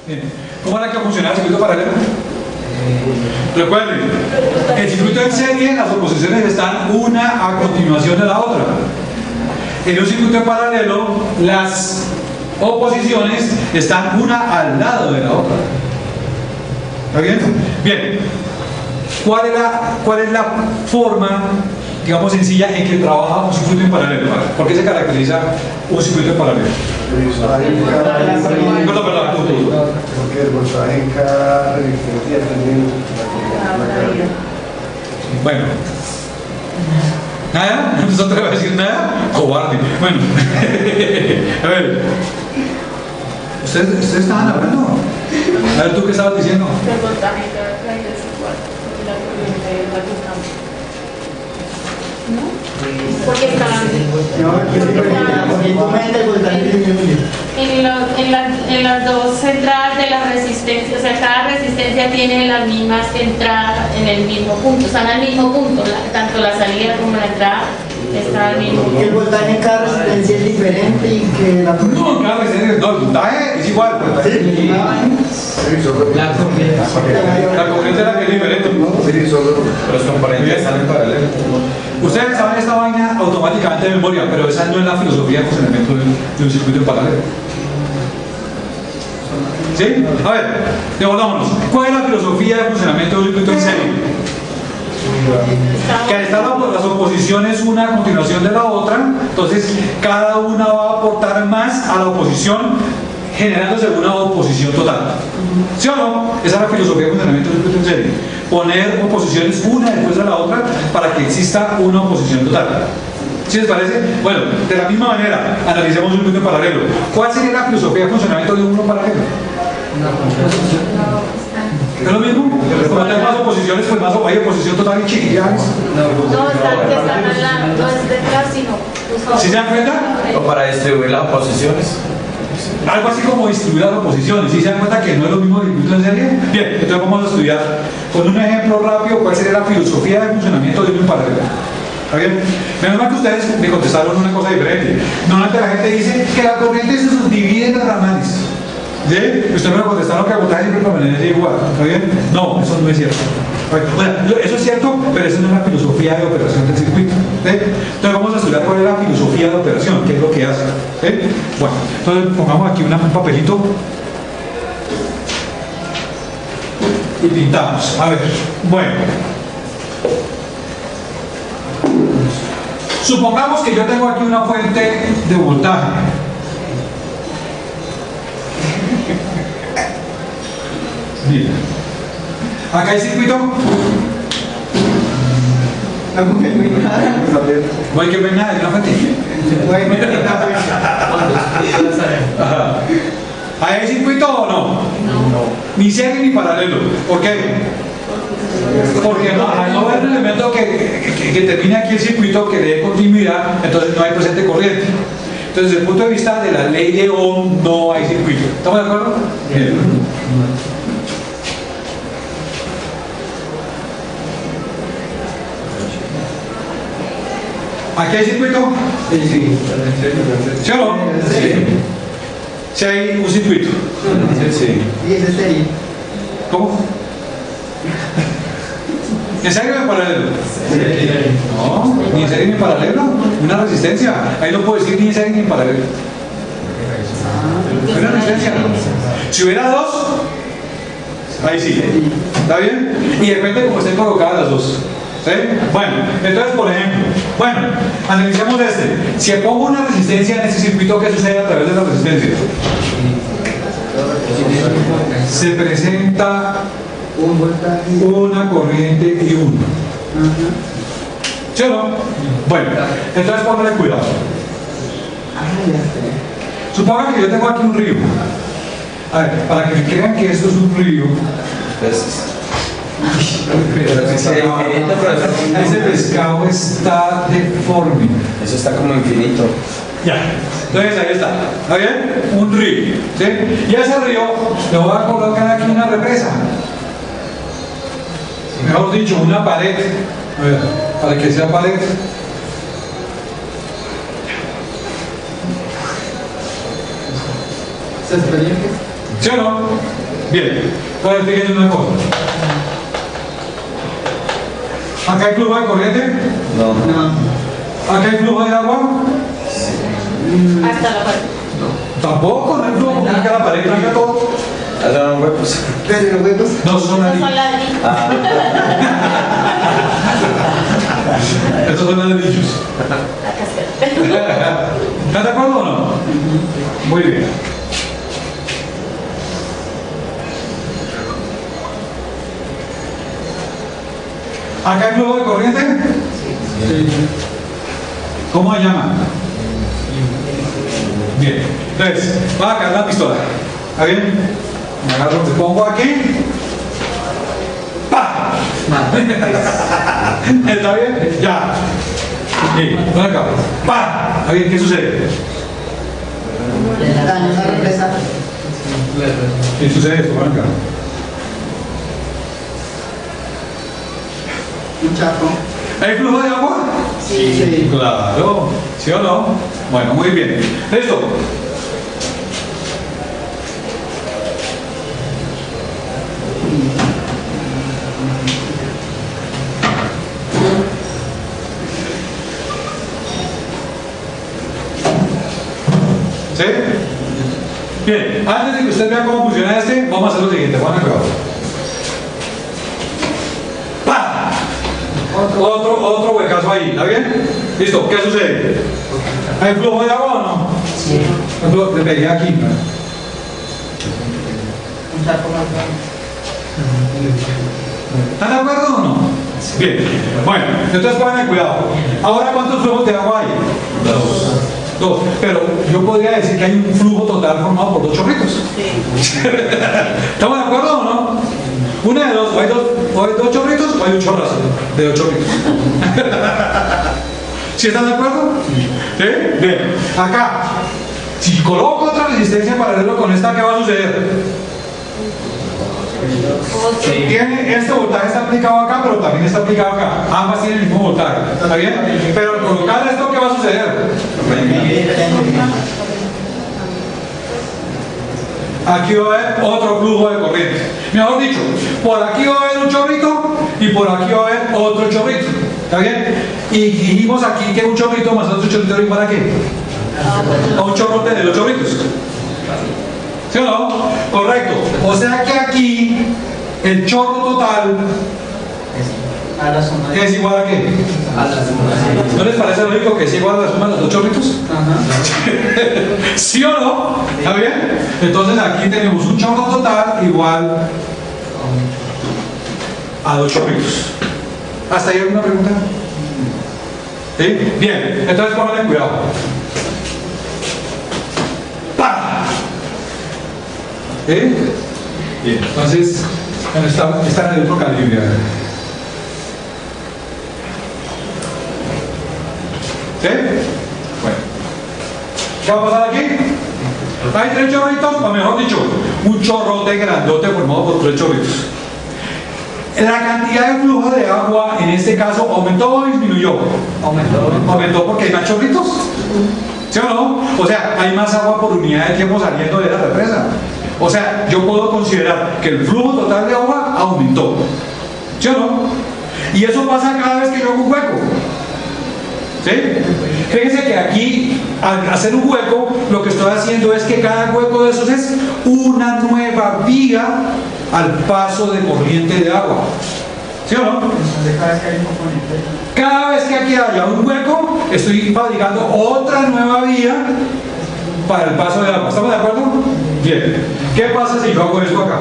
Bien. ¿Cómo era que funcionaba el circuito paralelo? Recuerden, el circuito en serie, las oposiciones están una a continuación de la otra. En un circuito en paralelo, las oposiciones están una al lado de la otra. ¿Está bien? Bien. ¿Cuál es la forma, digamos, sencilla en que trabaja un circuito en paralelo? ¿Por qué se caracteriza un circuito en paralelo? Perdón. Porque el voltaje en cada resistencia tiene Bueno. ¿Nada? ¿No te voy a decir nada? Cobarde. Bueno. A ver. ¿Ustedes estaban hablando? A ver, ¿tú qué estabas diciendo? El voltaje en cada caída es igual. La corriente es la que estamos. ¿No? Porque estaban... En las dos entradas de la resistencia, o sea, cada resistencia tiene las mismas entradas en el mismo punto, están al mismo punto, tanto la salida como la entrada está al mismo punto. Que el voltaje en cada resistencia es diferente y que la... No, cada resistencia, no, el voltaje es igual. Sí. La corriente es la que es diferente. Pero los componentes están en paralelo. Ustedes saben esta vaina automáticamente de memoria, pero esa no es la filosofía de funcionamiento de un circuito en paralelo. ¿Sí? A ver, devolvámonos. ¿Cuál es la filosofía de funcionamiento de un circuito en serie? Que al estar las oposiciones una a continuación de la otra, entonces cada una va a aportar más a la oposición, generándose una oposición total. ¿Sí o no? Esa es la filosofía de funcionamiento de un circuito en serie. Poner oposiciones una después de la otra para que exista una oposición total. ¿Sí les parece? Bueno, de la misma manera, analicemos un circuito en paralelo. ¿Cuál sería la filosofía de funcionamiento de uno paralelo? ¿Es lo mismo? Cuando hay más oposiciones, pues más hay oposición total y chiquilla. No, están hablando, no es detrás, sino... ¿Sí se dan cuenta? O para distribuir las oposiciones. Algo así como distribuir las oposiciones. ¿Sí se dan cuenta que no es lo mismo circuito en serie? Bien, entonces vamos a estudiar con un ejemplo rápido cuál sería la filosofía de funcionamiento de un paralelo. ¿Está bien? Menos mal que ustedes me contestaron una cosa diferente. Normalmente la gente dice que la corriente se subdivide en ramales. ¿Sí? Ustedes me contestaron que el voltaje siempre permanece igual. ¿Está bien? No, eso no es cierto. Bueno, eso es cierto, pero eso no es la filosofía de operación del circuito. ¿Sí? Entonces vamos a estudiar cuál es la filosofía de operación, qué es lo que hace. ¿Sí? Bueno, entonces pongamos aquí un papelito y pintamos. A ver, bueno. Supongamos que yo tengo aquí una fuente de voltaje. Bien. Acá hay circuito. No hay que ver nada de una fuente. ¿Hay circuito o no? No. Ni serie ni paralelo. ¿Por qué? Porque al no haber un elemento que termine aquí el circuito, que le dé continuidad, entonces no hay presente corriente. Entonces, desde el punto de vista de la ley de Ohm, no hay circuito. ¿Estamos de acuerdo? Bien. ¿Aquí hay circuito? Sí. ¿Sí o no? Sí. Sí hay un circuito. Sí. Y ese serie. ¿Cómo? ¿En serio o en paralelo? No, ni en serie ni en paralelo. Una resistencia. Ahí no puedo decir ni en serie ni en paralelo. Una resistencia. Si hubiera dos, ahí sí. ¿Está bien? Y depende de cómo estén colocadas las dos. ¿Sí? Bueno, entonces por ejemplo, analicemos este. Si pongo una resistencia en este circuito, ¿qué sucede a través de la resistencia? Se presenta Un voltaje. una corriente y uno. ¿Sí o no? Bueno, entonces póngale cuidado. Supongan que yo tengo aquí un río. A ver, para que me crean que esto es un río. Ese pescado está deforme. Eso está como infinito. Ya. Entonces ahí está. ¿Está bien? Un río. ¿Sí? Y a ese río le voy a colocar aquí una represa. Mejor dicho, una pared. A ver, para que sea pared. ¿Se experimenta? ¿Sí o no? Bien, entonces fíjense una cosa. ¿Acá hay flujo de corriente? No. No. ¿Acá hay flujo de agua? Hasta la parte. Tampoco, no hay flujo, porque acá la pared blanca todo. Esos son huecos. Pero los huecos. No son Esos ladrillos. son ladrillos. Estos son ladrillos. La cascada. ¿Estás de acuerdo o no? Muy bien. ¿Acá hay flujo de corriente? ¿Cómo se llama? Bien. Entonces, voy a sacar la pistola. ¿Está bien? Me agarro, me pongo aquí. ¡Pah! ¿Está bien? Ya. Sí, ven acá. ¡Pah! ¿Está bien? ¿Qué sucede? Daño la represa. ¿Qué sucede esto? Ven acá. Un charco. ¿Hay flujo de agua? Sí. Claro. ¿Sí o no? Bueno, muy bien. ¿Listo? ¿Sí? Bien, antes de que usted vea cómo funciona este, vamos a hacer lo siguiente. Van a cuidado. ¡Pah! Otro huecazo ahí, ¿está bien? Listo, ¿qué sucede? ¿Hay flujo de agua o no? Sí. Le pegué aquí, ¿no? Un charco más grande. ¿Están de acuerdo o no? Bien, bueno, entonces pongan cuidado. Ahora, ¿cuántos flujos de agua hay? Dos. Pero yo podría decir que hay un flujo total formado por dos chorritos. ¿Estamos de acuerdo o no? Una de dos, o hay dos chorritos o hay un chorrazo de dos chorritos. ¿Sí están de acuerdo? ¿Sí? Bien. Acá, si coloco otra resistencia paralela con esta, ¿qué va a suceder? Tiene, este voltaje está aplicado acá, pero también está aplicado acá. Ambas tienen el mismo voltaje. ¿Está bien? Pero al colocar esto, ¿qué va a suceder? Aquí va a haber otro flujo de corriente. Mejor dicho, por aquí va a haber un chorrito y por aquí va a haber otro chorrito. ¿Está bien? Y dijimos aquí que un chorrito más otro chorrito es igual a qué? A un chorrote de los chorritos. ¿Sí o no? Correcto. O sea que aquí el chorro total A la suma. es igual a qué? A la suma. ¿No les parece lógico que es igual a la suma de los dos chorritos? Ajá. ¿Sí o no? ¿Está bien? Entonces aquí tenemos un chorro total igual a dos chorritos. ¿Hasta ahí alguna pregunta? ¿Sí? Bien, entonces pónganle cuidado. ¡Pah! ¿Sí? Bien, entonces están en el otro calibre. ¿Sí? Bueno. ¿Qué va a pasar aquí? Hay tres chorritos, o mejor dicho, un chorrote grandote formado por tres chorritos. La cantidad de flujo de agua en este caso aumentó o disminuyó. Aumentó porque hay más chorritos. ¿Sí o no? O sea, hay más agua por unidad de tiempo saliendo de la represa. O sea, yo puedo considerar que el flujo total de agua aumentó. ¿Sí o no? Y eso pasa cada vez que yo hago un hueco. ¿Sí? Fíjense que aquí, al hacer un hueco, lo que estoy haciendo es que cada hueco de esos es una nueva vía al paso de corriente de agua. ¿Sí o no? Cada vez que hay un componente. Cada vez que aquí haya un hueco, estoy fabricando otra nueva vía para el paso de agua. ¿Estamos de acuerdo? Bien. ¿Qué pasa si yo hago esto acá?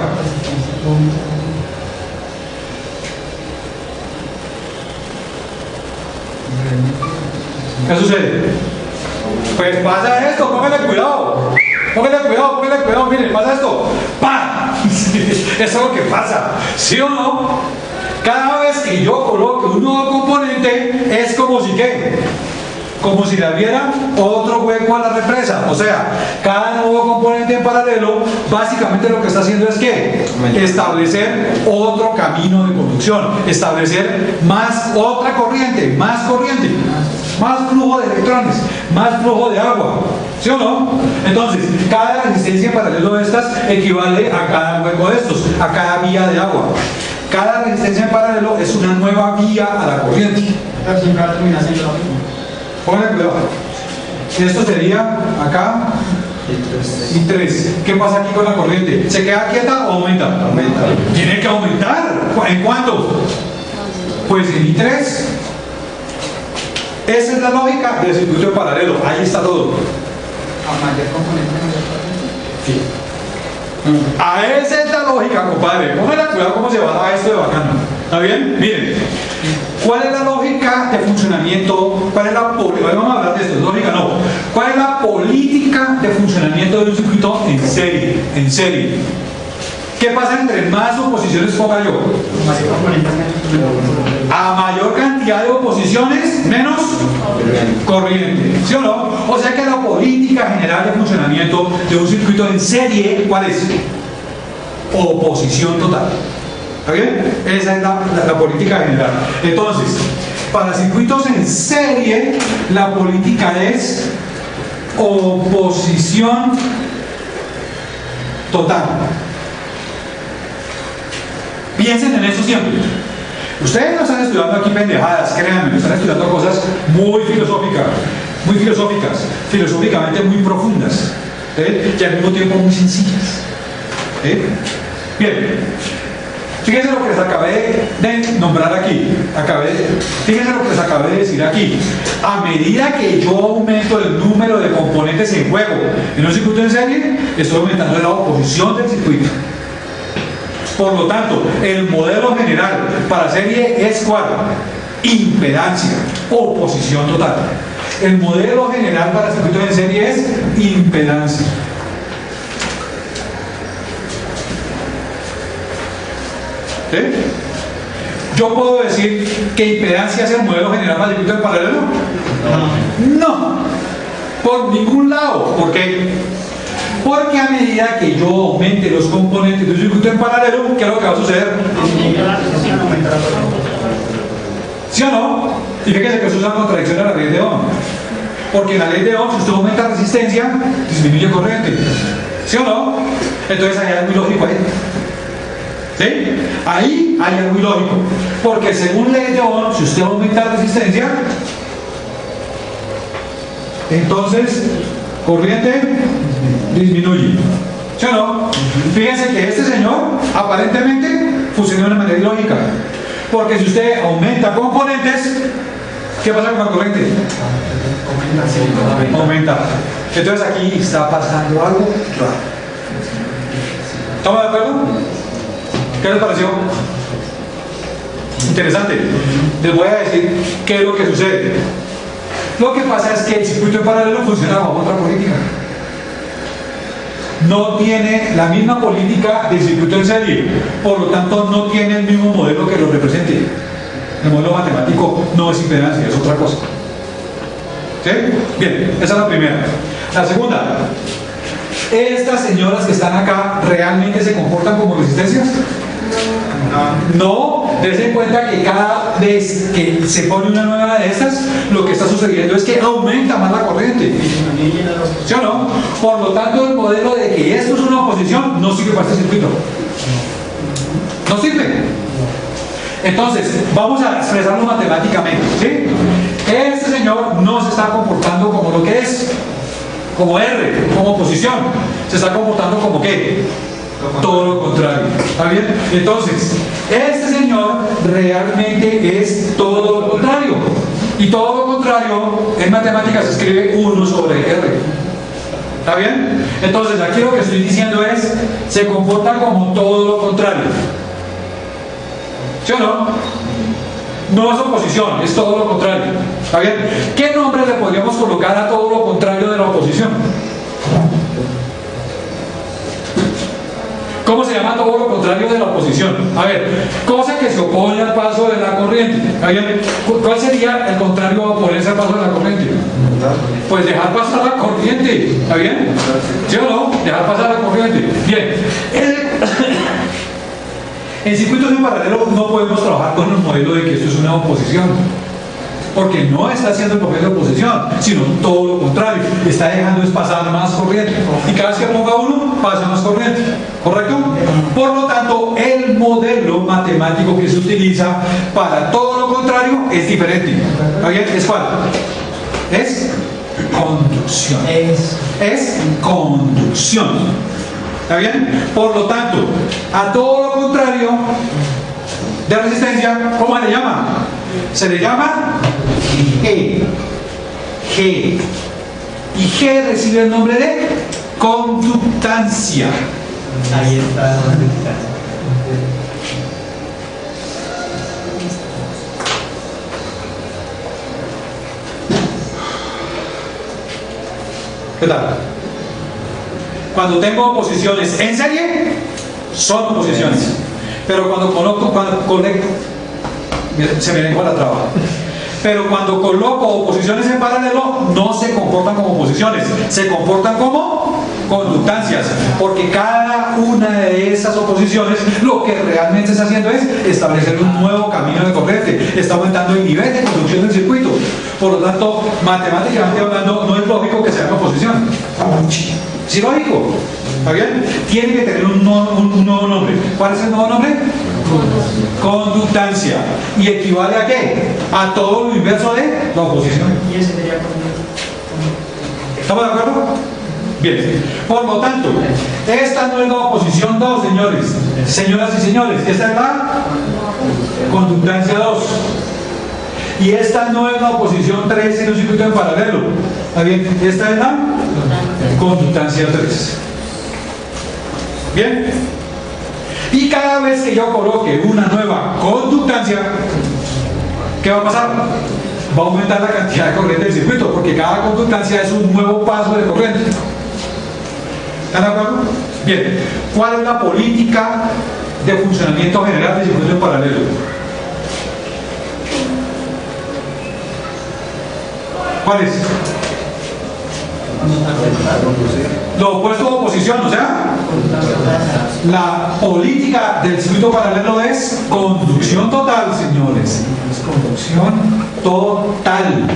¿Qué sucede? Pues pasa esto, póngale cuidado. Miren, pasa esto. ¡Pam! Eso es lo que pasa. ¿Sí o no? Cada vez que yo coloque un nuevo componente, es como si ¿qué? como si le abriera otro hueco a la represa. O sea, cada nuevo componente en paralelo básicamente lo que está haciendo es que establecer otro camino de conducción, establecer otra corriente, más flujo de electrones, más flujo de agua, ¿sí o no? Entonces, cada resistencia en paralelo de estas equivale a cada hueco de estos, a cada vía de agua. Cada resistencia en paralelo es una nueva vía a la corriente. Pero siempre va a terminar siendo lo mismo. Pónganle cuidado. Esto sería acá y 3. ¿Qué pasa aquí con la corriente? ¿Se queda quieta o aumenta? Aumenta. Tiene que aumentar. ¿En cuánto? Pues en I3. Esa es la lógica del circuito en paralelo. Ahí está todo. A mayor componente, mayor corriente. Sí. Esa es la lógica, compadre. Pónganle cuidado cómo se va a esto de bacano. ¿Está bien? Miren. ¿Cuál es la lógica de funcionamiento? ¿Cuál es la política? Vamos a hablar de esto, lógica no. ¿Cuál es la política de funcionamiento de un circuito en serie? En serie. ¿Qué pasa entre más oposiciones ponga yo? Mayor componente, menos. A mayor cantidad de oposiciones, menos corriente. ¿Sí o no? O sea que la política general de funcionamiento de un circuito en serie, ¿cuál es? Oposición total. ¿Está bien? Esa es la política general. Entonces, para circuitos en serie, la política es oposición total. Piensen en eso siempre. Ustedes no están estudiando aquí pendejadas, créanme, están estudiando cosas muy filosóficas, filosóficamente muy profundas, y al mismo tiempo muy sencillas. Bien. Fíjense lo que les acabé de nombrar aquí. Fíjense lo que les acabé de decir aquí. A medida que yo aumento el número de componentes en juego en un circuito en serie, estoy aumentando la oposición del circuito. Por lo tanto, el modelo general para serie es ¿cuál? Impedancia, oposición total. El modelo general para circuito en serie es impedancia. ¿Sí? ¿Yo puedo decir que impedancia es el modelo general para el circuito en paralelo? No, por ningún lado. ¿Por qué? Porque a medida que yo aumente los componentes de un circuito en paralelo, ¿qué es lo que va a suceder? ¿Sí o no? Y fíjese que eso es una contradicción de la ley de Ohm. Porque en la ley de Ohm, si usted aumenta resistencia, disminuye corriente. ¿Sí o no? Entonces ahí hay algo ilógico ahí. ¿Sí? Ahí hay algo ilógico. Porque según ley de Ohm, si usted aumenta la resistencia, entonces corriente disminuye. ¿Sí o no? Fíjense que este señor aparentemente funciona de una manera ilógica. Porque si usted aumenta componentes, ¿qué pasa con la corriente? Aumenta. Entonces aquí está pasando algo raro. ¿Estamos de acuerdo? ¿Qué les pareció? Interesante. Les voy a decir qué es lo que sucede. Lo que pasa es que el circuito en paralelo funciona bajo otra política. No tiene la misma política del circuito en serie, por lo tanto no tiene el mismo modelo que lo represente. El modelo matemático no es impedancia, es otra cosa. ¿Sí? Bien, esa es la primera. La segunda, ¿estas señoras que están acá realmente se comportan como resistencias? No, dense en cuenta que cada vez que se pone una nueva de estas, lo que está sucediendo es que aumenta más la corriente. ¿Sí o no? Por lo tanto, el modelo de que esto es una oposición no sirve para este circuito. No sirve. Entonces, vamos a expresarlo matemáticamente. ¿Sí? Este señor no se está comportando como lo que es, como R, como oposición. Se está comportando como ¿qué? Todo lo contrario. ¿Está bien? Entonces, este señor realmente es todo lo contrario. Y todo lo contrario en matemáticas se escribe 1 sobre R. ¿Está bien? Entonces, aquí lo que estoy diciendo es, se comporta como todo lo contrario. ¿Sí o no? No es oposición, es todo lo contrario. ¿Está bien? ¿Qué nombre le podríamos colocar a todo lo contrario de la oposición? ¿Cómo se llama todo lo contrario de la oposición? A ver, cosa que se opone al paso de la corriente. ¿Cuál sería el contrario a oponerse al paso de la corriente? Pues dejar pasar la corriente. ¿Está bien? ¿Sí o no? Dejar pasar la corriente. Bien. En circuitos en paralelo no podemos trabajar con el modelo de que esto es una oposición, porque no está haciendo el papel de oposición, sino todo lo contrario, está dejando es pasar más corriente, y cada vez que ponga uno, pasa más corriente, ¿correcto? Por lo tanto, el modelo matemático que se utiliza para todo lo contrario es diferente. ¿Está bien? ¿Es cuál? Es conducción. Es conducción. ¿Está bien? Por lo tanto, a todo lo contrario de resistencia, ¿cómo le llama? Se le llama G. G. Y G recibe el nombre de conductancia. Ahí está la conductancia. ¿Qué tal? Cuando tengo oposiciones en serie, son oposiciones. Pero cuando conecto, se me lengua la traba. Pero cuando coloco oposiciones en paralelo, no se comportan como oposiciones, se comportan como conductancias, porque cada una de esas oposiciones lo que realmente está haciendo es establecer un nuevo camino de corriente, está aumentando el nivel de conducción del circuito. Por lo tanto, matemáticamente hablando, no es lógico que sea una oposición. ¿Sí, lógico? ¿Está bien? Tiene que tener un nuevo nombre. ¿Cuál es el nuevo nombre? Conductancia. ¿Y equivale a qué? A todo lo inverso de la oposición. Y ese sería ¿Estamos de acuerdo? Bien. Por lo tanto, esta no es la oposición 2, señores. Señoras y señores, esta es la conductancia 2. Y esta no es la oposición 3 en un circuito en paralelo. ¿Está bien? Esta es la conductancia 3. ¿Bien? Y cada vez que yo coloque una nueva conductancia, ¿qué va a pasar? Va a aumentar la cantidad de corriente del circuito, porque cada conductancia es un nuevo paso de corriente. ¿Están de acuerdo? Bien. ¿Cuál es la política de funcionamiento general del circuito en paralelo? ¿Cuál es? Lo opuesto a oposición, o sea, la política del circuito paralelo es conducción total, señores. Es conducción total.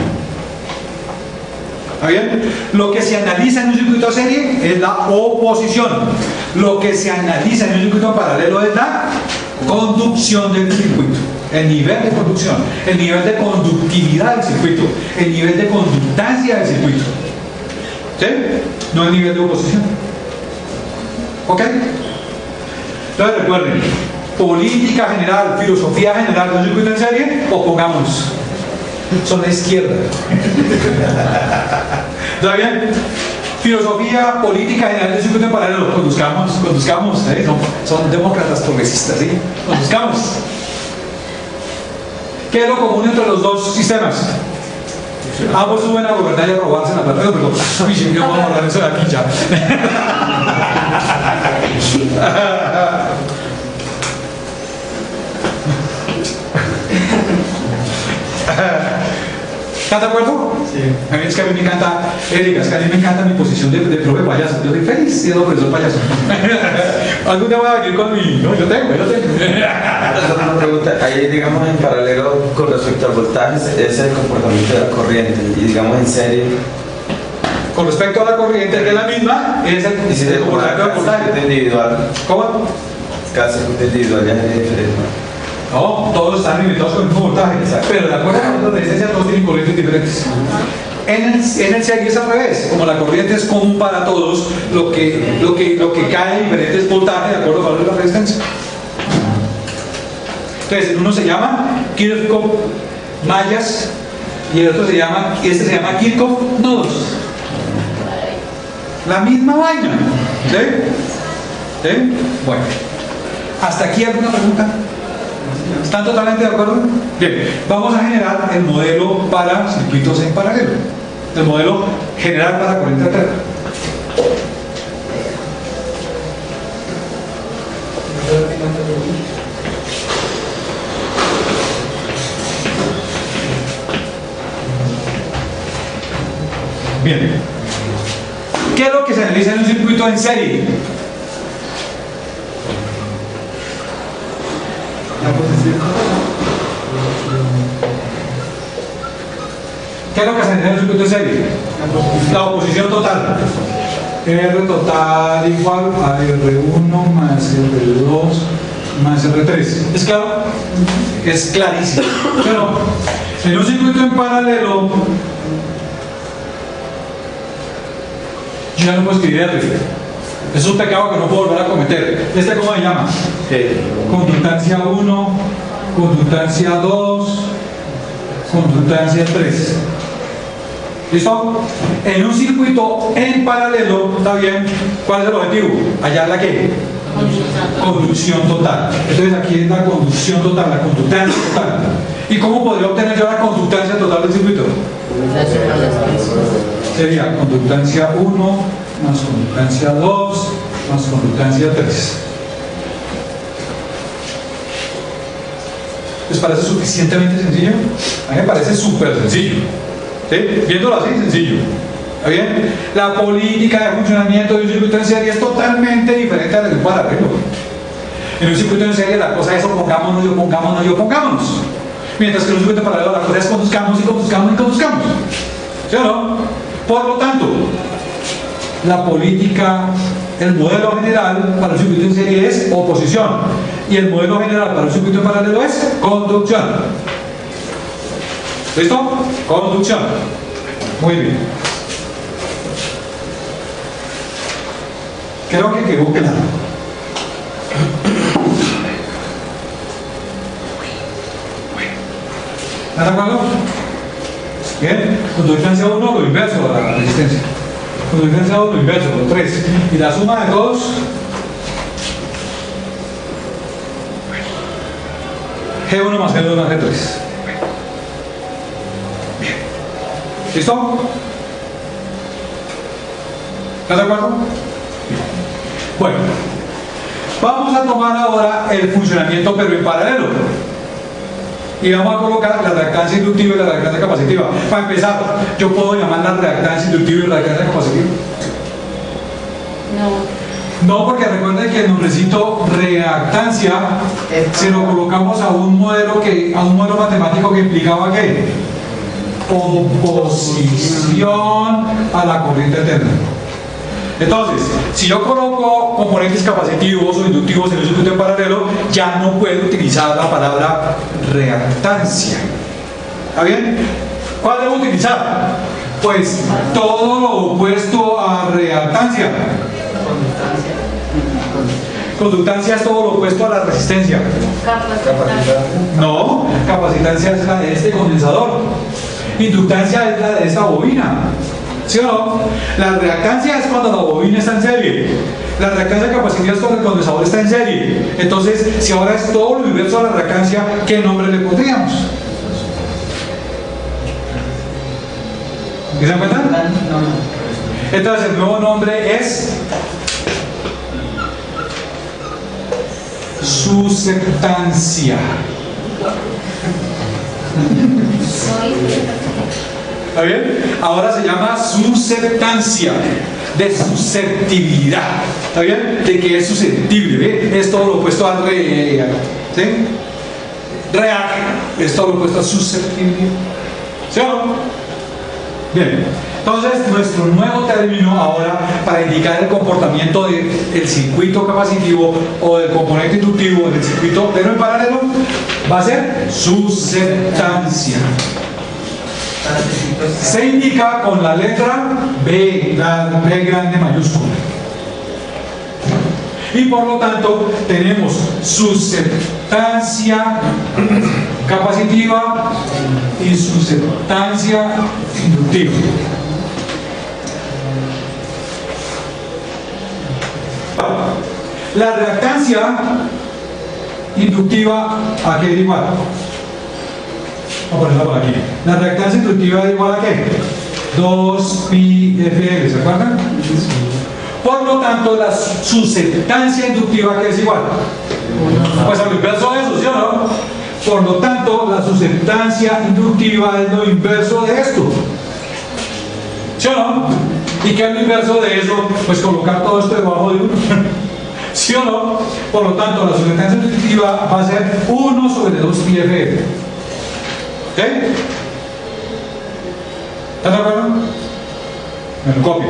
¿Está bien? Lo que se analiza en un circuito serie es la oposición. Lo que se analiza en un circuito paralelo es la conducción del circuito. El nivel de conducción, el nivel de conductividad del circuito, el nivel de conductancia del circuito. ¿Sí? No el nivel de oposición. ¿Ok? Entonces recuerden, política general, filosofía general de un circuito en serie, opongamos. Son la izquierda. ¿Está bien? Filosofía, política general de un circuito en paralelo, conduzcamos, ¿eh? Son demócratas progresistas, ¿sí? Conduzcamos. ¿Qué es lo común entre los dos sistemas? Ambos suben a gobernar y a robarse la plata. Pero, no vamos a hablar de eso de aquí ya. ¿Estás de acuerdo? Sí. A mí es que a mí me encanta, Erika, es que a mí me encanta mi posición de profe payaso. Yo soy feliz siendo profesor payaso. Algún día voy a venir con mi... No, yo tengo. Una pregunta, ahí digamos en paralelo con respecto al voltaje es el comportamiento de la corriente y digamos en serie. Con respecto a la corriente, que es la misma, es el Y si se compara comportamiento del cada circuito voltaje. individual, ¿Cómo? cada circuito individual ya es diferente. No, todos están limitados con el mismo voltaje. Exacto. Pero de acuerdo a la resistencia, todos tienen corrientes diferentes. En el serie es al revés. Como la corriente es común para todos, lo que cae en diferentes voltajes de acuerdo al valor de la resistencia. Entonces, uno se llama Kirchhoff mallas y el otro se llama Kirchhoff nodos. La misma vaina. ¿Sí? ¿Sí? Bueno. ¿Hasta aquí alguna pregunta? ¿Están totalmente de acuerdo? Bien, vamos a generar el modelo para circuitos en paralelo. El modelo general para corriente alterna. Bien. ¿Qué es lo que se analiza en un circuito en serie? La posición. ¿Qué es lo que se analiza en un circuito en serie? La oposición total. R total igual a R1 más R2 más R3. ¿Es claro? Es clarísimo. Pero en un circuito en paralelo, yo ya no puedo escribir R. Es un pecado que no puedo volver a cometer. ¿Este cómo se llama? Conductancia 1, conductancia 2, conductancia 3. ¿Listo? En un circuito en paralelo, ¿está bien? ¿Cuál es el objetivo? Hallar la ¿qué? Conducción total. Entonces aquí es la conducción total, la conductancia total. ¿Y cómo podría obtener yo la conductancia total del circuito? Sería conductancia 1 más conductancia 2 más conductancia 3. ¿Les parece suficientemente sencillo? A mí me parece súper sencillo. ¿Sí? Viéndolo así, sencillo. ¿Está bien? La política de funcionamiento de un circuito en serie es totalmente diferente a la de un paralelo. En un circuito en serie la cosa es opongámonos y opongámonos y opongámonos. Mientras que en un circuito paralelo la cosa es conduzcamos y conduzcamos y conduzcamos. ¿Sí o no? Por lo tanto, la política, el modelo general para un circuito en serie es oposición. Y el modelo general para un circuito en paralelo es conducción. ¿Listo? Conducción. Muy bien. Creo que quedó claro. ¿Estás de acuerdo? Bien. Conductancia 1, lo inverso a la resistencia. Conductancia 2, lo inverso, lo 3. Y la suma de todos. G1 más G2 más G3. ¿Listo? ¿Estás de acuerdo? Bueno, vamos a tomar ahora el funcionamiento pero en paralelo. Y vamos a colocar la reactancia inductiva y la reactancia capacitiva. Para empezar, yo puedo llamar la reactancia inductiva y la reactancia capacitiva. No, porque recuerden que el nombrecito reactancia se lo colocamos a un modelo matemático que implicaba ¿qué? Oposición a la corriente alterna. Entonces, si yo coloco componentes capacitivos o inductivos en un circuito en paralelo, ya no puedo utilizar la palabra reactancia. ¿Está bien? ¿Cuál debo utilizar? Pues todo lo opuesto a reactancia. Conductancia es todo lo opuesto a la resistencia. No, capacitancia es la de este condensador. Inductancia es la de esta bobina. ¿Sí o no? La reactancia es cuando la bobina está en serie. La reactancia capacitiva es cuando el condensador está en serie. Entonces, si ahora es todo lo inverso a la reactancia, ¿qué nombre le pondríamos? ¿Se dan cuenta? Entonces, el nuevo nombre es susceptancia. ¿Está bien? Ahora se llama susceptancia, de susceptibilidad. ¿Está bien? De que es susceptible, ¿ve? Es todo lo opuesto al ¿sí? Reac es todo lo opuesto a susceptibilidad. ¿Sí o no? Bien. Entonces, nuestro nuevo término ahora para indicar el comportamiento del circuito capacitivo o del componente inductivo del circuito pero en paralelo va a ser susceptancia. Se indica con la letra B, la B grande mayúscula. Y por lo tanto tenemos susceptancia capacitiva y susceptancia inductiva. La reactancia inductiva, ¿a qué es igual? Vamos a ponerla por aquí. La reactancia inductiva es igual a ¿qué? 2pi Fl, ¿se acuerdan? Por lo tanto, la susceptancia inductiva, que es igual, pues a lo inverso de eso, ¿sí o no? Por lo tanto, la susceptancia inductiva es lo inverso de esto, ¿sí o no? ¿Y qué es lo inverso de eso? Pues colocar todo esto debajo de 1. ¿Sí o no? Por lo tanto, la susceptancia inductiva va a ser 1 sobre 2 pi f. ¿Ok? ¿Están de acuerdo? Me lo copio.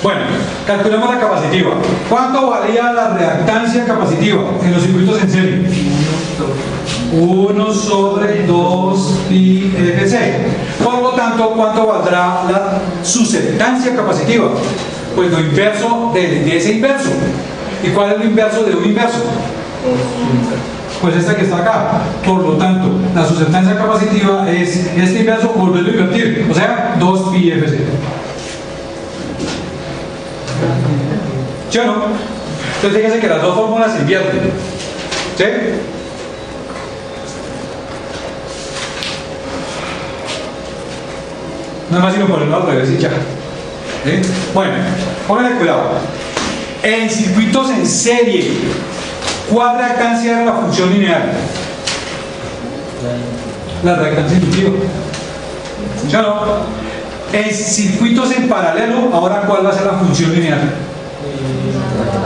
Bueno, calculemos la capacitiva. ¿Cuánto valía la reactancia capacitiva en los circuitos en serie? 1 sobre 2 pi fc. Por lo tanto, ¿cuánto valdrá la susceptancia capacitiva? Pues lo inverso de ese inverso. ¿Y cuál es lo inverso de un inverso? Pues esta que está acá. Por lo tanto, la susceptancia capacitiva es este inverso, volverlo a invertir. O sea, 2 pi fc. ¿Sí o no? Entonces fíjense que las dos fórmulas se invierten. ¿Sí? No es más sino ponerlo al revés y ya. ¿Sí? Bueno, pónganle cuidado. En circuitos en serie, ¿cuál reactancia era la función lineal? La reactancia inductiva. ¿Sí o no? En circuitos en paralelo, ahora ¿cuál va a ser la función lineal?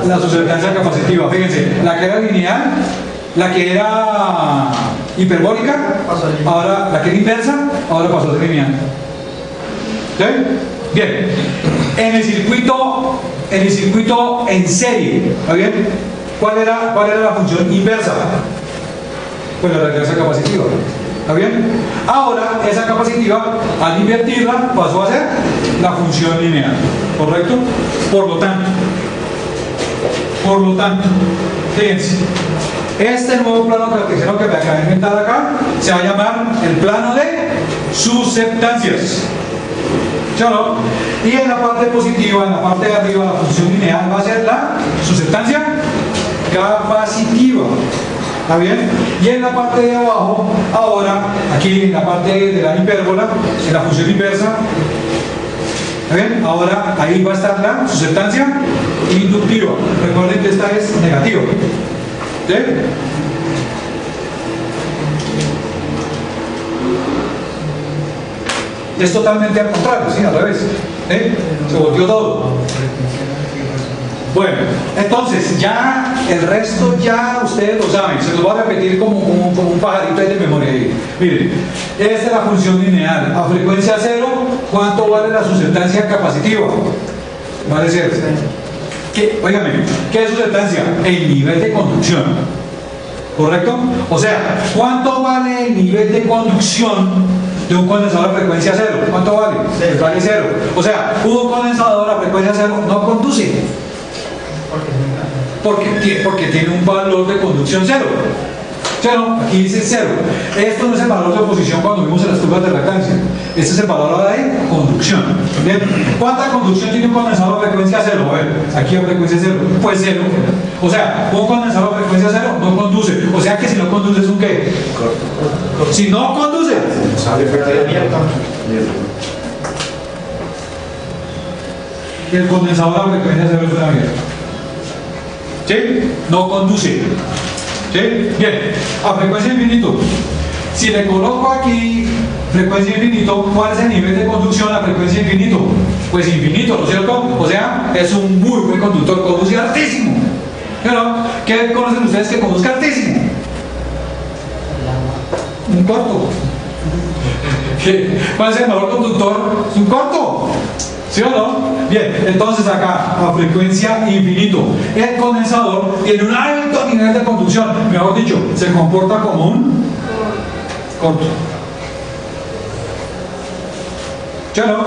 La susceptancia capacitiva. Fíjense, la que era lineal, la que era hiperbólica, ahora la que era inversa, ahora pasó a ser lineal. ¿Sí? Bien. En el circuito en serie, ¿está bien? ¿Cuál era la función inversa? Pues la reactancia capacitiva. ¿Está bien? Ahora, esa capacitiva, al invertirla, pasó a ser la función lineal. ¿Correcto? Por lo tanto, fíjense, este nuevo plano cartesiano que me acabo de inventar acá se va a llamar el plano de susceptancias. ¿Sí o no? Y en la parte positiva, en la parte de arriba, la función lineal va a ser la susceptancia capacitiva. ¿Está bien? Y en la parte de abajo, ahora, aquí en la parte de la hipérbola, en la función inversa, ¿está bien? Ahora ahí va a estar la susceptancia inductiva. Recuerden que esta es negativa. ¿Sí? Es totalmente al contrario, ¿sí? Al revés. Se volteó todo. Bueno, entonces ya el resto ya ustedes lo saben, se los voy a repetir como un pajarito de memoria ahí. Miren, esta es la función lineal. A frecuencia cero, ¿cuánto vale la susceptancia capacitiva? Vale cero. Óigame, ¿qué es susceptancia? El nivel de conducción. ¿Correcto? O sea, ¿cuánto vale el nivel de conducción de un condensador a frecuencia cero? ¿Cuánto vale? Pues vale cero. O sea, un condensador a frecuencia cero no conduce. Porque tiene un valor de conducción cero. Cero, aquí dice cero. Esto no es el valor de oposición cuando vimos en las curvas de reactancia. Este es el valor ahora de conducción. ¿Bien? ¿Cuánta conducción tiene un condensador a frecuencia cero? A ver, aquí a frecuencia cero. Pues cero. O sea, un condensador a frecuencia cero no conduce. O sea que si no conduce es un ¿qué? Si no conduce, el condensador a frecuencia cero es una mierda. ¿Sí? No conduce. ¿Sí? Bien, a frecuencia infinito. Si le coloco aquí frecuencia infinito, ¿cuál es el nivel de conducción a frecuencia infinito? Pues infinito, ¿no es cierto? O sea, es un muy buen conductor, conduce hartísimo. Pero, ¿qué conocen ustedes que conduzca hartísimo? Un corto. ¿Cuál es el mejor conductor? Es un corto. ¿Sí o no? Bien, entonces acá, a frecuencia infinito, el condensador tiene un alto nivel de conducción, mejor dicho, se comporta como un corto. ¿Sí o no?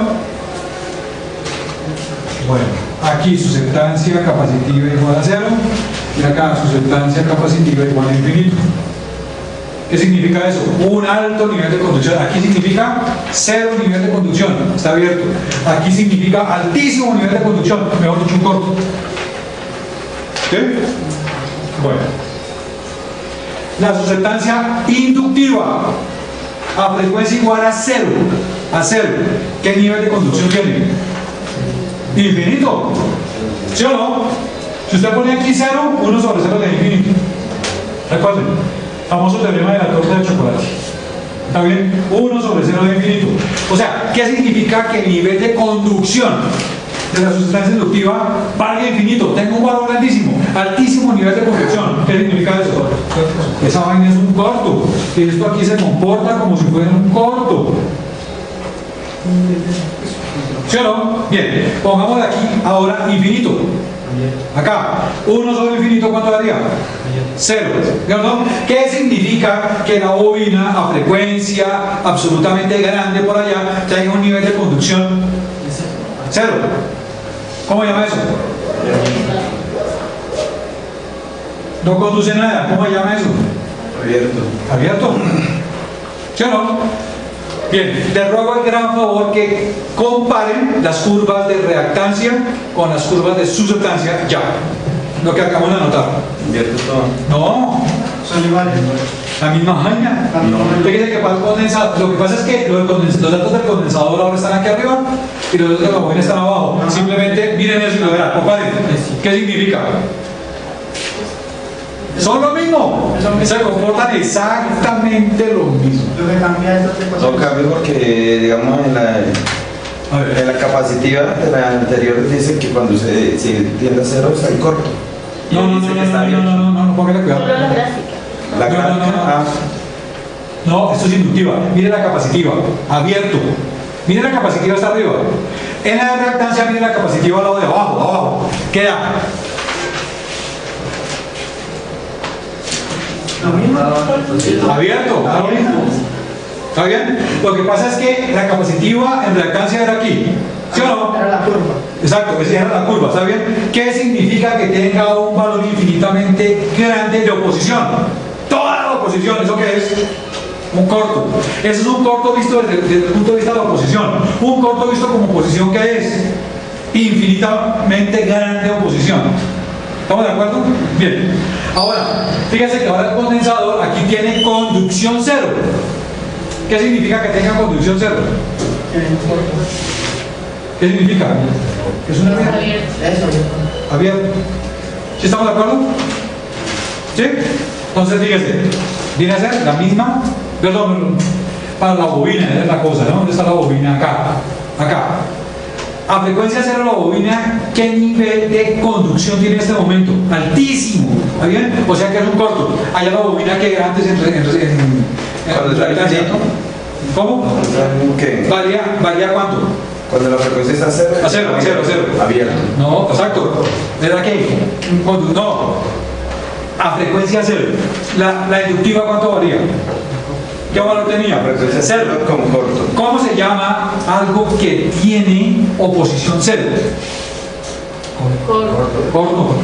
Bueno, aquí susceptancia capacitiva igual a cero, y acá susceptancia capacitiva igual a infinito. ¿Qué significa eso? Un alto nivel de conducción. Aquí significa cero nivel de conducción, está abierto. Aquí significa altísimo nivel de conducción, mejor dicho, un corto. ¿Sí? Bueno. la susceptancia inductiva a frecuencia igual a cero, ¿qué nivel de conducción tiene? Infinito, ¿sí o no? Si usted pone aquí 0, 1 sobre 0 de infinito. Recuerden, famoso teorema de la torta de chocolate. ¿Está bien? 1 sobre 0 de infinito. O sea, ¿qué significa que el nivel de conducción de la sustancia inductiva valga infinito? Tengo un valor grandísimo, altísimo nivel de conducción. ¿Qué significa eso? Esa vaina es un corto. Y esto aquí se comporta como si fuera un corto. ¿Sí o no? Bien, pongamos aquí ahora infinito. Acá, 1 sobre infinito, ¿cuánto daría? 0. ¿No? ¿Qué significa que la bobina a frecuencia absolutamente grande por allá tenga un nivel de conducción 0? ¿Cómo llama eso? No conduce nada. ¿Cómo llama eso? Abierto. ¿Abierto? ¿Sí o no? Bien, les ruego el gran favor que comparen las curvas de reactancia con las curvas de susceptancia ya. Lo que acabamos de anotar. Abierto todo. No, Son iguales, la misma vaina. Fíjense que para el condensador, lo que pasa es que los datos del condensador ahora están aquí arriba y los datos de la bobina están abajo. Simplemente miren eso y lo verán. Compadre, ¿qué significa? Son lo mismo, se comportan exactamente lo mismo. Lo que cambia es otra cosa. No cambia porque, digamos, en la capacitiva de la anterior dice que cuando se tiende a 0 está en corto. Y No, dice que está abierto. póngale cuidado. Solo la gráfica. La No, no, gráfica, no, no. No, esto es inductiva. Mire la capacitiva, abierto. Mire la capacitiva hasta arriba. En la reactancia, mire la capacitiva al lado de abajo. Queda. Lo mismo. Abierto, ¿está lo mismo? ¿Está bien? Lo que pasa es que la capacitiva en reactancia era aquí. ¿Sí o no? Era la curva. Exacto, esa era la curva, ¿está bien? ¿Qué significa que tenga un valor infinitamente grande de oposición? Toda la oposición, ¿eso qué es? Un corto. Eso es un corto visto desde el punto de vista de la oposición. Un corto visto como oposición, ¿qué es? Infinitamente grande oposición. ¿Estamos de acuerdo? Bien. Ahora, fíjense que ahora el condensador aquí tiene conducción 0. ¿Qué significa que tenga conducción 0? ¿Qué significa? Que es una vía Abierto. Eso. abierta. ¿Sí estamos de acuerdo? ¿Sí? Entonces, fíjense, viene a ser la misma, perdón, para la bobina, es la cosa, ¿no? ¿Dónde está la bobina? Acá. A frecuencia 0 la bobina, ¿qué nivel de conducción tiene en este momento? Altísimo, ¿está bien? O sea que es un corto. Allá la bobina que era antes Cuando está infinito. ¿Cómo? ¿Qué? ¿Valía cuánto? Cuando la frecuencia está a 0. A cero. Abierto. No, exacto. ¿Verdad que? No. A frecuencia 0. La inductiva, ¿cuánto valía? ¿Qué valor tenía? La frecuencia 0 como corto. ¿Cómo se llama algo que tiene oposición 0? Corto.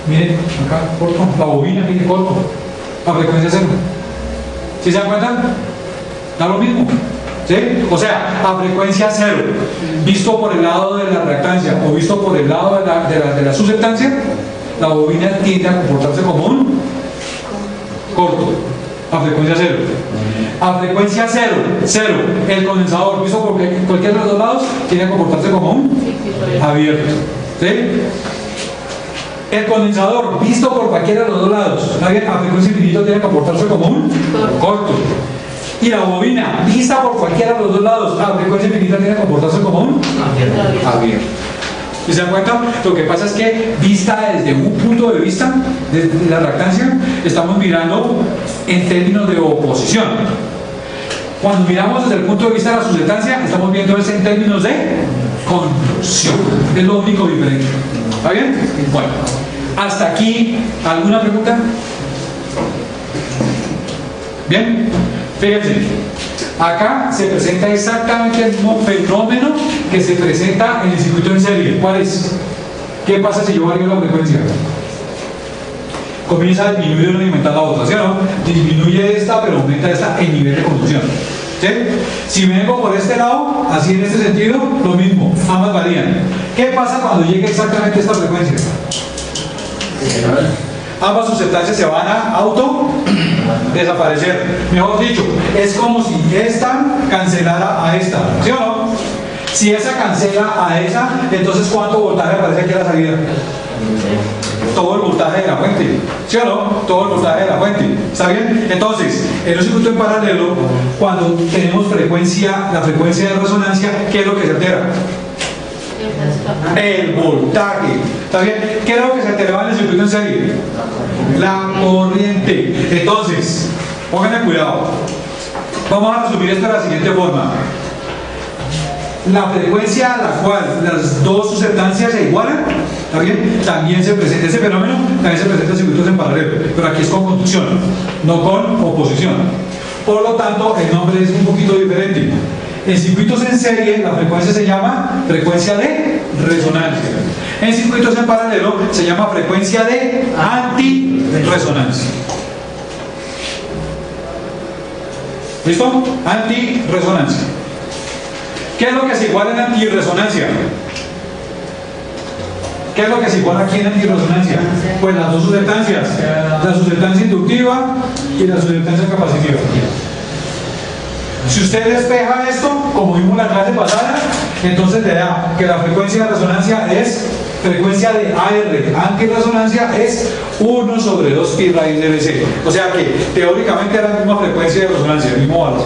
Miren, acá, corto. La bobina, mire, corto. A frecuencia 0. ¿Sí se dan cuenta? Da lo mismo. ¿Sí? O sea, a frecuencia 0, visto por el lado de la reactancia o visto por el lado de la susceptancia, la bobina tiende a comportarse como un corto. A frecuencia 0. A frecuencia 0, el condensador visto por cualquiera de los dos lados tiene que comportarse como un abierto. ¿Sí? El condensador visto por cualquiera de los dos lados a frecuencia infinita tiene que comportarse como un corto. Y la bobina vista por cualquiera de los dos lados a frecuencia infinita tiene que comportarse como un abierto. ¿Y se dan cuenta? Lo que pasa es que vista desde un punto de vista, desde la reactancia, estamos mirando en términos de oposición. Cuando miramos desde el punto de vista de la susceptancia, estamos viendo eso en términos de conducción. Es lo único diferente. ¿Está bien? Bueno, hasta aquí, ¿alguna pregunta? ¿Bien? Fíjense, acá se presenta exactamente el mismo fenómeno que se presenta en el circuito en serie. ¿Cuál es? ¿Qué pasa si yo varío la frecuencia? Comienza a disminuir una y aumentar la otra, ¿sí o no? Disminuye esta, pero aumenta esta en nivel de conducción. ¿Sí? Si vengo por este lado, así en este sentido, lo mismo, ambas varían. ¿Qué pasa cuando llegue exactamente esta frecuencia? Ambas susceptancias se van a desaparecer. Mejor dicho, es como si esta cancelara a esta, ¿sí o no? Si esa cancela a esa, entonces ¿cuánto voltaje aparece aquí a la salida? Todo el voltaje de la fuente, ¿sí o no? Todo el voltaje de la fuente, ¿está bien? Entonces, en un circuito en paralelo, cuando tenemos frecuencia, la frecuencia de resonancia, ¿qué es lo que se altera? El voltaje, ¿está bien? ¿Qué es lo que se alteraba en el circuito en serie? La corriente. Entonces, pónganle cuidado. Vamos a resumir esto de la siguiente forma. La frecuencia a la cual las dos sustancias se igualan, ¿está bien? También se presenta ese fenómeno, también se presenta en circuitos en paralelo, pero aquí es con conducción, no con oposición. Por lo tanto, el nombre es un poquito diferente. En circuitos en serie, la frecuencia se llama frecuencia de resonancia. En circuitos en paralelo, se llama frecuencia de antirresonancia. ¿Listo? Antirresonancia. ¿Qué es lo que se iguala en antirresonancia? ¿Qué es lo que se iguala aquí en antirresonancia? Pues las dos sustancias, la sustancia inductiva y la sustancia capacitiva. Si usted despeja esto, como vimos en la clase pasada, entonces le da que la frecuencia de resonancia es frecuencia de AR, antirresonancia es 1 sobre 2 pi raíz de BC. O sea que teóricamente es la misma frecuencia de resonancia, el mismo valor.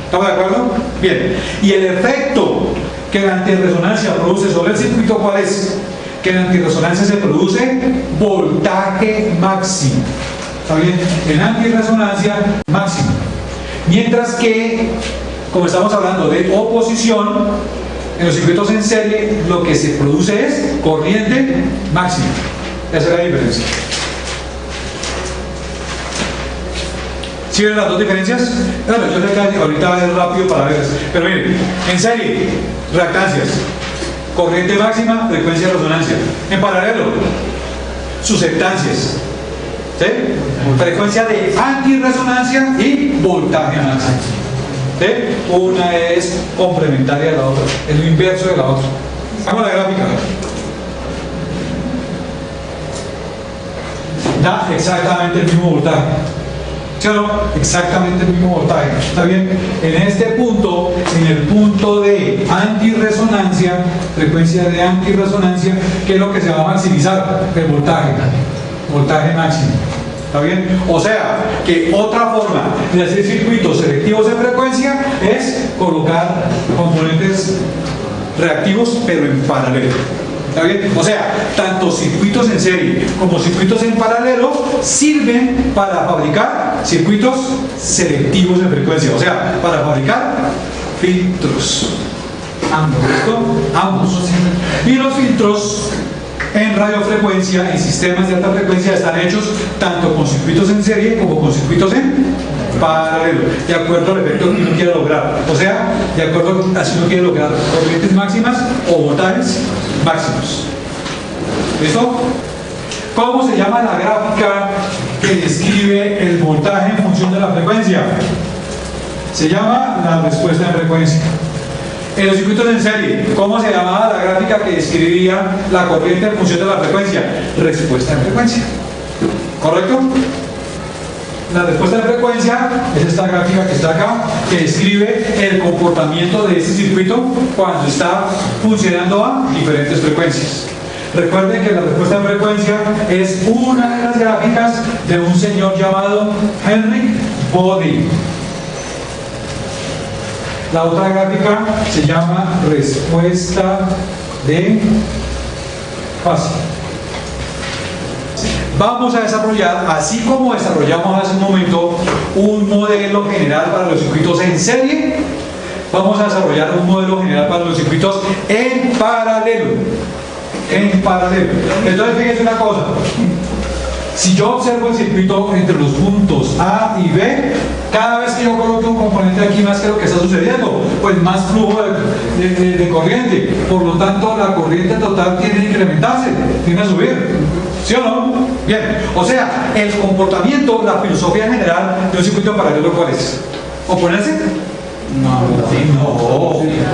¿Estamos de acuerdo? Bien. Y el efecto que la antirresonancia produce sobre el circuito, ¿cuál es? Que en la antirresonancia se produce voltaje máximo. ¿Está bien? En antirresonancia máximo. Mientras que, como estamos hablando de oposición, en los circuitos en serie lo que se produce es corriente máxima. Esa es la diferencia. ¿Sí ven las dos diferencias? Bueno, yo sé que ahorita es rápido para ver eso. Pero miren, en serie, reactancias, corriente máxima, frecuencia de resonancia. En paralelo, susceptancias, ¿sí? Frecuencia de antirresonancia y voltaje máximo. ¿Sí? Una es complementaria de la otra, es lo inverso de la otra. Hagamos la gráfica. Da exactamente el mismo voltaje. ¿Sí o no? Exactamente el mismo voltaje. ¿Está bien? En este punto, en el punto de antirresonancia, frecuencia de antirresonancia, ¿qué es lo que se va a maximizar? El voltaje máximo. ¿Está bien? O sea, que otra forma de hacer circuitos selectivos de frecuencia es colocar componentes reactivos, pero en paralelo. ¿Está bien? O sea, tanto circuitos en serie como circuitos en paralelo sirven para fabricar circuitos selectivos de frecuencia, o sea, para fabricar filtros. Ambos. Y los filtros en radiofrecuencia, en sistemas de alta frecuencia, están hechos tanto con circuitos en serie como con circuitos en paralelo, de acuerdo al efecto que uno quiere lograr. O sea, de acuerdo a si uno quiere lograr corrientes máximas o voltajes máximos. ¿Listo? ¿Cómo se llama la gráfica que describe el voltaje en función de la frecuencia? Se llama la respuesta en frecuencia. En los circuitos en serie, ¿cómo se llamaba la gráfica que describía la corriente en función de la frecuencia? Respuesta en frecuencia. ¿Correcto? La respuesta en frecuencia es esta gráfica que está acá, que describe el comportamiento de este circuito cuando está funcionando a diferentes frecuencias. Recuerden que la respuesta en frecuencia es una de las gráficas de un señor llamado Henrik Bode. La otra gráfica se llama respuesta de fase. Vamos a desarrollar, así como desarrollamos hace un momento, un modelo general para los circuitos en serie, vamos a desarrollar un modelo general para los circuitos en paralelo. Entonces fíjense una cosa, si yo observo el circuito entre los puntos A y B, cada vez que yo coloque un componente aquí más que lo que está sucediendo, pues más flujo de corriente, por lo tanto la corriente total tiene que incrementarse, tiene que subir, ¿sí o no? Bien, o sea, el comportamiento, la filosofía general de un circuito paralelo, ¿cuál es? ¿Oponerse? No,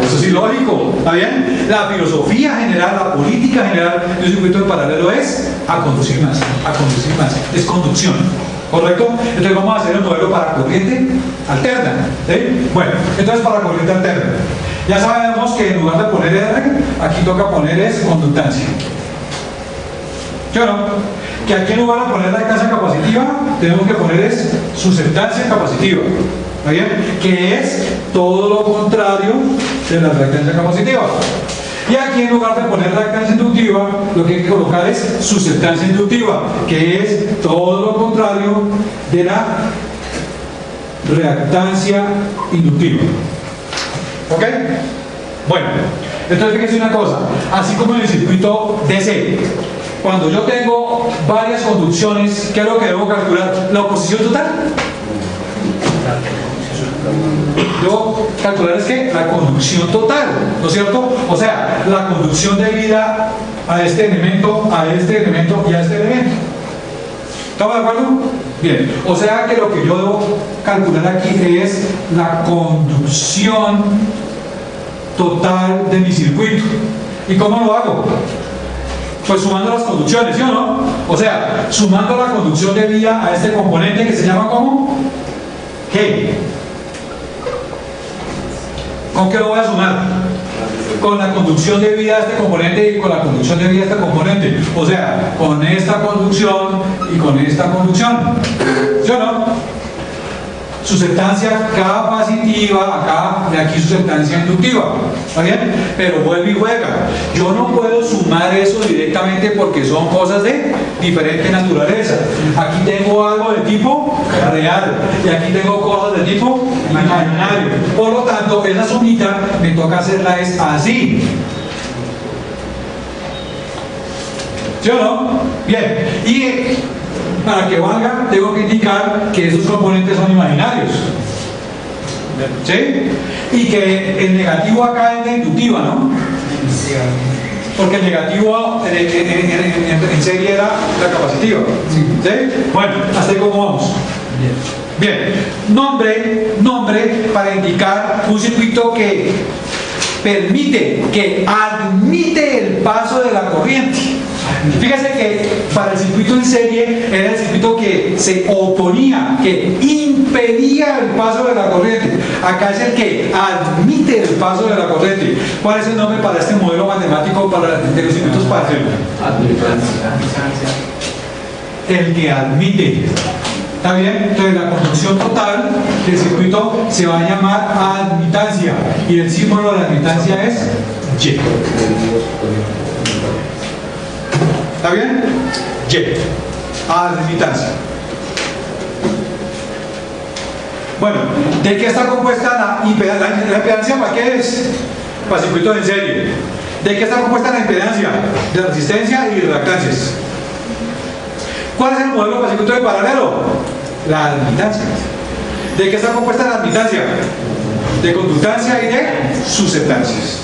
eso es ilógico, ¿está bien? La filosofía general, la política general de un circuito en paralelo es a conducir más, es conducción. ¿correcto? Entonces vamos a hacer el modelo para corriente alterna, ¿sí? Bueno, entonces para corriente alterna ya sabemos que en lugar de poner R, aquí toca poner es conductancia, ¿sí o no? Que aquí en lugar de poner la reactancia capacitiva tenemos que poner es susceptancia capacitiva, ¿está bien? Que es todo lo contrario de la reactancia capacitiva. Y aquí en lugar de poner reactancia inductiva, lo que hay que colocar es susceptancia inductiva, que es todo lo contrario de la reactancia inductiva. ¿Ok? Bueno, entonces fíjense una cosa, así como en el circuito DC, cuando yo tengo varias conducciones, ¿qué es lo que debo calcular? La oposición total. Debo calcular es que la conducción total, ¿no es cierto? O sea, la conducción debida a este elemento, a este elemento y a este elemento. ¿Estamos de acuerdo? Bien, o sea que lo que yo debo calcular aquí es la conducción total de mi circuito. ¿Y cómo lo hago? Pues sumando las conducciones, ¿sí o no? O sea, sumando la conducción debida a este componente que se llama ¿cómo? G. ¿Con qué lo voy a sumar? Con la conducción debida a este componente y con la conducción debida a este componente. O sea, con esta conducción y con esta conducción. ¿Sí o no? Susceptancia capacitiva, acá, de aquí susceptancia inductiva. ¿Está bien? Pero vuelve y juega. Yo no puedo sumar eso directamente porque son cosas de diferente naturaleza. Aquí tengo algo de tipo real y aquí tengo cosas de tipo imaginario. Por lo tanto, esa sumita me toca hacerla es así. ¿Sí o no? Bien. Y para que valga, tengo que indicar que esos componentes son imaginarios. ¿Sí? Y que el negativo acá es de inductiva, ¿no? Porque el negativo en serie era la capacitiva. ¿Sí? Bueno, hasta ahí cómo vamos. Bien. Nombre para indicar un circuito que permite, que admite el paso de la corriente. Fíjese que para el circuito en serie era el circuito que se oponía, que impedía el paso de la corriente. Acá es el que admite el paso de la corriente. ¿Cuál es el nombre para este modelo matemático de los circuitos parciales? El que admite. ¿Está bien? Entonces la conducción total del circuito se va a llamar admitancia y el símbolo de la admitancia es Y. ¿Está bien? Y. Admitancia. Bueno, ¿de qué está compuesta la impedancia? ¿La impedancia para qué es? Para circuitos en serie. ¿De qué está compuesta la impedancia? De resistencia y reactancias. ¿Cuál es el modelo para circuito de paralelo? La admitancia. ¿De qué está compuesta la admitancia? De conductancia y de susceptancias.